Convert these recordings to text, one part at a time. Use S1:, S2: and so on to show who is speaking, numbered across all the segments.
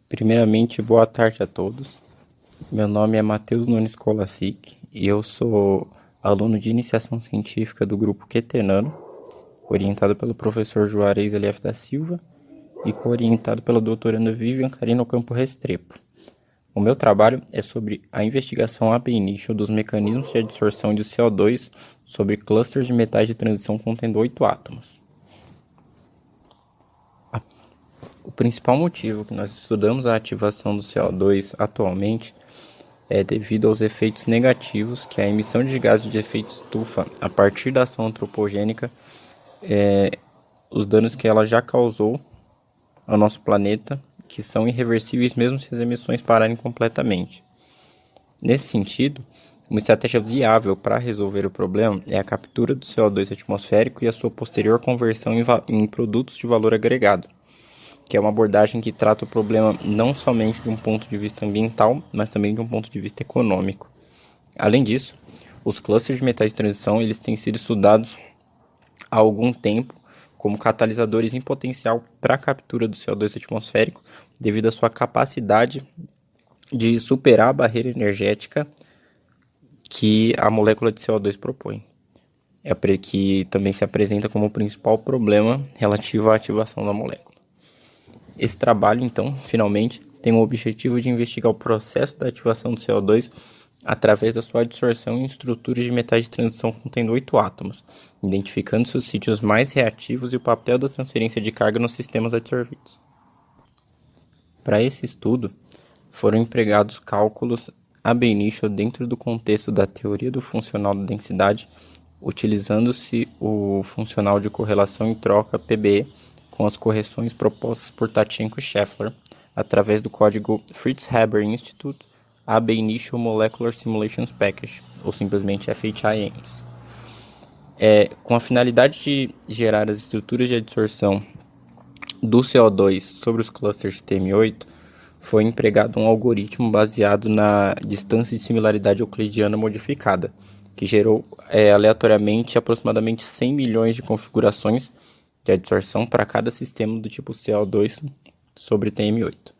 S1: Primeiramente, boa tarde a todos. Meu nome é Matheus Nunes Kolasik e eu sou aluno de iniciação científica do grupo Quetenano, orientado pelo professor Juarez Eliaf da Silva e co-orientado pela doutoranda Vivian Carino Campo Restrepo. O meu trabalho é sobre a investigação ab initio dos mecanismos de adsorção de CO2 sobre clusters de metais de transição contendo 8 átomos. O principal motivo que nós estudamos a ativação do CO2 atualmente é devido aos efeitos negativos que a emissão de gases de efeito estufa a partir da ação antropogênica, os danos que ela já causou ao nosso planeta, que são irreversíveis mesmo se as emissões pararem completamente. Nesse sentido, uma estratégia viável para resolver o problema é a captura do CO2 atmosférico e a sua posterior conversão em produtos de valor agregado, que é uma abordagem que trata o problema não somente de um ponto de vista ambiental, mas também de um ponto de vista econômico. Além disso, os clusters de metais de transição eles têm sido estudados há algum tempo como catalisadores em potencial para a captura do CO2 atmosférico, devido à sua capacidade de superar a barreira energética que a molécula de CO2 propõe, que também se apresenta como o principal problema relativo à ativação da molécula. Esse trabalho, então, finalmente, tem o objetivo de investigar o processo da ativação do CO2 através da sua adsorção em estruturas de metais de transição contendo 8 átomos, identificando seus sítios mais reativos e o papel da transferência de carga nos sistemas adsorvidos. Para esse estudo, foram empregados cálculos ab initio dentro do contexto da teoria do funcional da densidade, utilizando-se o funcional de correlação em troca PBE com as correções propostas por Tatienko e Scheffler, através do código Fritz Haber Institute Ab Initio Molecular Simulations Package, ou simplesmente FHIMS. Com a finalidade de gerar as estruturas de adsorção do CO2 sobre os clusters de TM8, foi empregado um algoritmo baseado na distância de similaridade euclidiana modificada, que gerou aleatoriamente aproximadamente 100 milhões de configurações de adsorção para cada sistema do tipo CO2 sobre TM8.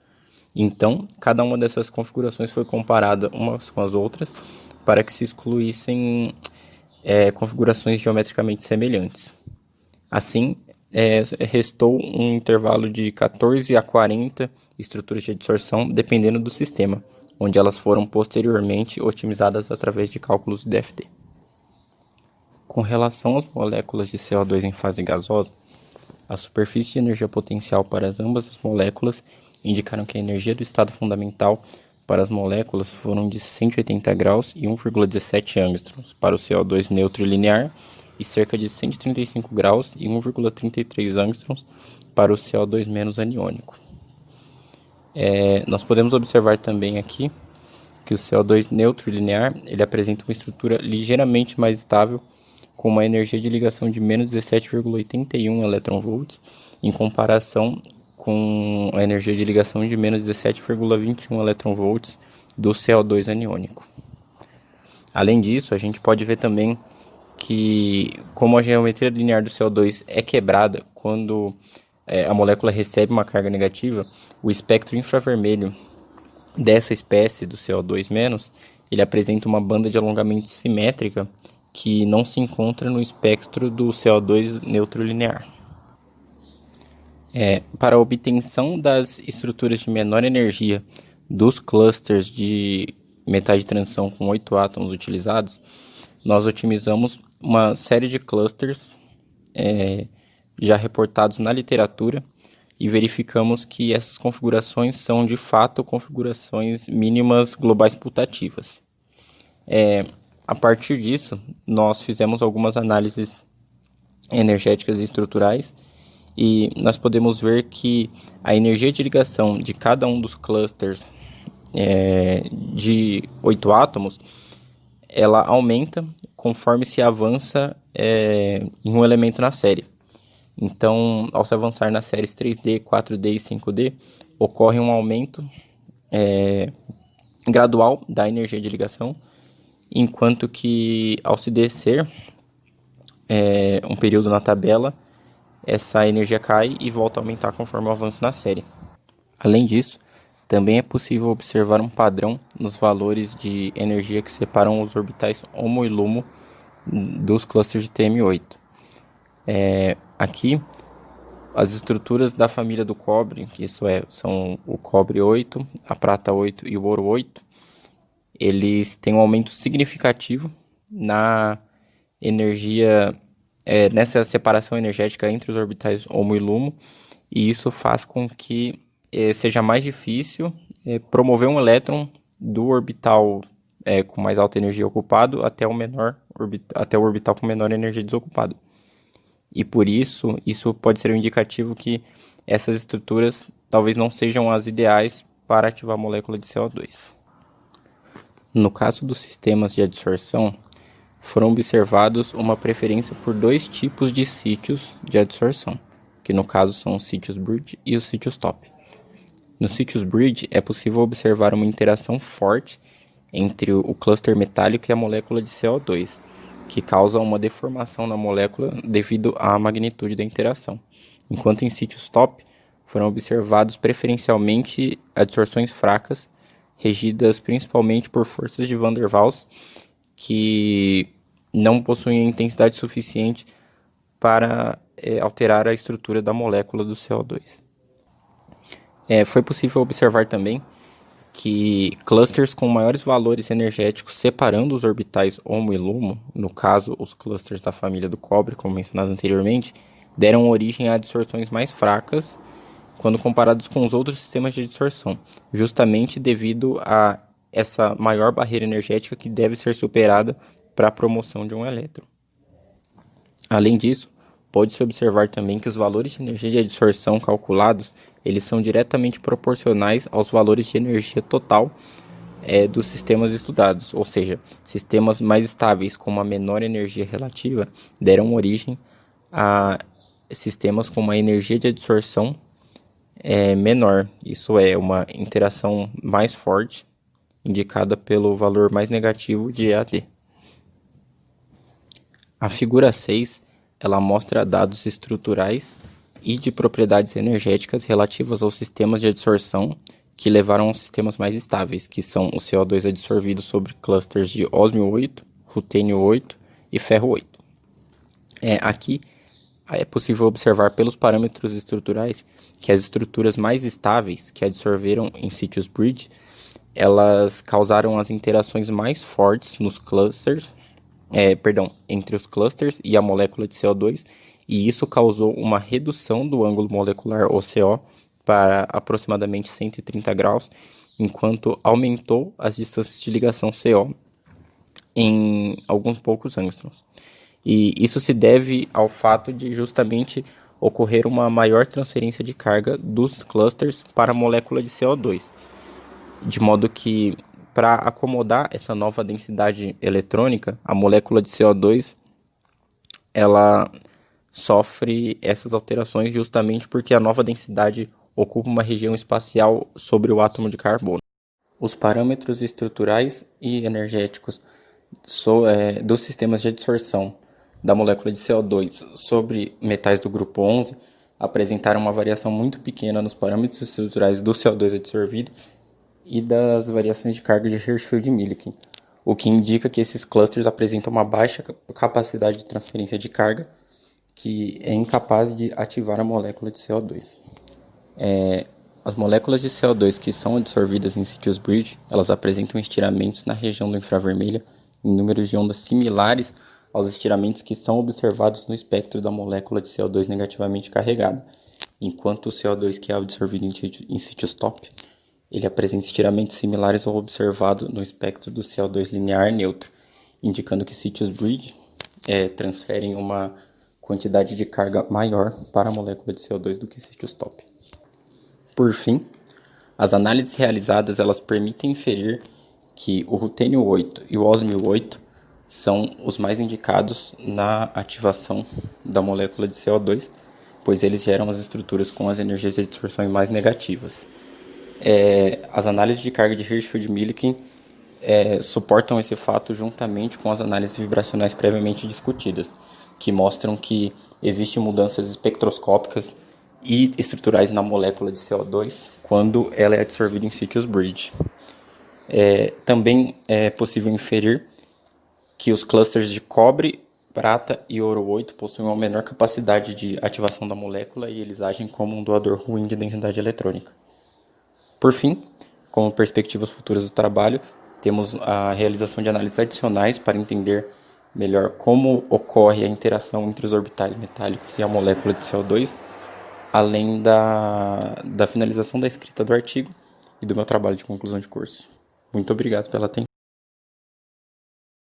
S1: Então, cada uma dessas configurações foi comparada umas com as outras para que se excluíssem configurações geometricamente semelhantes. Assim, restou um intervalo de 14 a 40 estruturas de adsorção, dependendo do sistema, onde elas foram posteriormente otimizadas através de cálculos de DFT. Com relação às moléculas de CO2 em fase gasosa, a superfície de energia potencial para ambas as moléculas indicaram que a energia do estado fundamental para as moléculas foram de 180 graus e 1,17 angstroms para o CO2 neutro e linear e cerca de 135 graus e 1,33 angstroms para o CO2 menos aniônico. Nós podemos observar também aqui que o CO2 neutro e linear ele apresenta uma estrutura ligeiramente mais estável, com uma energia de ligação de menos 17,81 eletronvolts, em comparação com a energia de ligação de menos 17,21 eletronvolts do CO2 aniônico. Além disso, a gente pode ver também que, como a geometria linear do CO2 é quebrada quando a molécula recebe uma carga negativa, o espectro infravermelho dessa espécie do CO2-, ele apresenta uma banda de alongamento simétrica que não se encontra no espectro do CO2 neutro linear. Para a obtenção das estruturas de menor energia dos clusters de metais de transição com 8 átomos utilizados, nós otimizamos uma série de clusters já reportados na literatura e verificamos que essas configurações são de fato configurações mínimas globais putativas. A partir disso, nós fizemos algumas análises energéticas e estruturais e nós podemos ver que a energia de ligação de cada um dos clusters de 8 átomos, ela aumenta conforme se avança em um elemento na série. Então, ao se avançar nas séries 3D, 4D e 5D, ocorre um aumento gradual da energia de ligação, enquanto que ao se descer um período na tabela, essa energia cai e volta a aumentar conforme o avanço na série. Além disso, Também é possível observar um padrão nos valores de energia que separam os orbitais HOMO e LUMO dos clusters de TM8. Aqui, as estruturas da família do cobre, que são o cobre 8, a prata 8 e o ouro 8, eles têm um aumento significativo na energia, nessa separação energética entre os orbitais HOMO e LUMO, e isso faz com que seja mais difícil promover um elétron do orbital com mais alta energia ocupado até o orbital com menor energia desocupado. E por isso pode ser um indicativo que essas estruturas talvez não sejam as ideais para ativar a molécula de CO2. No caso dos sistemas de adsorção, foram observados uma preferência por dois tipos de sítios de adsorção, que no caso são os sítios bridge e os sítios top. Nos sítios bridge é possível observar uma interação forte entre o cluster metálico e a molécula de CO2, que causa uma deformação na molécula devido à magnitude da interação. Enquanto em sítios top foram observados preferencialmente adsorções fracas, regidas principalmente por forças de Van der Waals, que não possuem intensidade suficiente para alterar a estrutura da molécula do CO2. Foi possível observar também que clusters com maiores valores energéticos separando os orbitais HOMO e LUMO, no caso os clusters da família do cobre, como mencionado anteriormente, deram origem a adsorções mais fracas quando comparados com os outros sistemas de adsorção, justamente devido a essa maior barreira energética que deve ser superada para a promoção de um elétron. Além disso, pode-se observar também que os valores de energia de adsorção calculados, eles são diretamente proporcionais aos valores de energia total dos sistemas estudados, ou seja, sistemas mais estáveis com uma menor energia relativa deram origem a sistemas com uma energia de adsorção menor. Isso é uma interação mais forte, indicada pelo valor mais negativo de EAD. A figura 6 ela mostra dados estruturais e de propriedades energéticas relativas aos sistemas de adsorção que levaram aos sistemas mais estáveis, que são o CO2 adsorvido sobre clusters de ósmio 8, rutênio 8 e ferro 8. Aqui é possível observar pelos parâmetros estruturais que as estruturas mais estáveis que adsorveram em sítios bridge, elas causaram as interações mais fortes nos clusters, entre os clusters e a molécula de CO2, e isso causou uma redução do ângulo molecular OCO para aproximadamente 130 graus, enquanto aumentou as distâncias de ligação CO em alguns poucos angstroms. E isso se deve ao fato de justamente ocorrer uma maior transferência de carga dos clusters para a molécula de CO2, de modo que, para acomodar essa nova densidade eletrônica, a molécula de CO2 ela sofre essas alterações justamente porque a nova densidade ocupa uma região espacial sobre o átomo de carbono. Os parâmetros estruturais e energéticos dos sistemas de adsorção da molécula de CO2 sobre metais do grupo 11 apresentaram uma variação muito pequena nos parâmetros estruturais do CO2 adsorvido e das variações de carga de Hirschfeld-Millikan, o que indica que esses clusters apresentam uma baixa capacidade de transferência de carga que é incapaz de ativar a molécula de CO2. As moléculas de CO2 que são adsorvidas em sítios bridge, elas apresentam estiramentos na região do infravermelho em números de ondas similares aos estiramentos que são observados no espectro da molécula de CO2 negativamente carregada, enquanto o CO2 que é absorvido em sítios top, ele apresenta estiramentos similares ao observado no espectro do CO2 linear neutro, indicando que sítios bridge transferem uma quantidade de carga maior para a molécula de CO2 do que sítios top. Por fim, as análises realizadas elas permitem inferir que o rutênio 8 e o ósmio 8 são os mais indicados na ativação da molécula de CO2, pois eles geram as estruturas com as energias de adsorção mais negativas. As análises de carga de Hirschfeld-Millikan suportam esse fato juntamente com as análises vibracionais previamente discutidas, que mostram que existem mudanças espectroscópicas e estruturais na molécula de CO2 quando ela é absorvida em sítios bridge. Também é possível inferir que os clusters de cobre, prata e ouro 8 possuem uma menor capacidade de ativação da molécula e eles agem como um doador ruim de densidade eletrônica. Por fim, como perspectivas futuras do trabalho, temos a realização de análises adicionais para entender melhor como ocorre a interação entre os orbitais metálicos e a molécula de CO2, além da finalização da escrita do artigo e do meu trabalho de conclusão de curso. Muito obrigado pela atenção.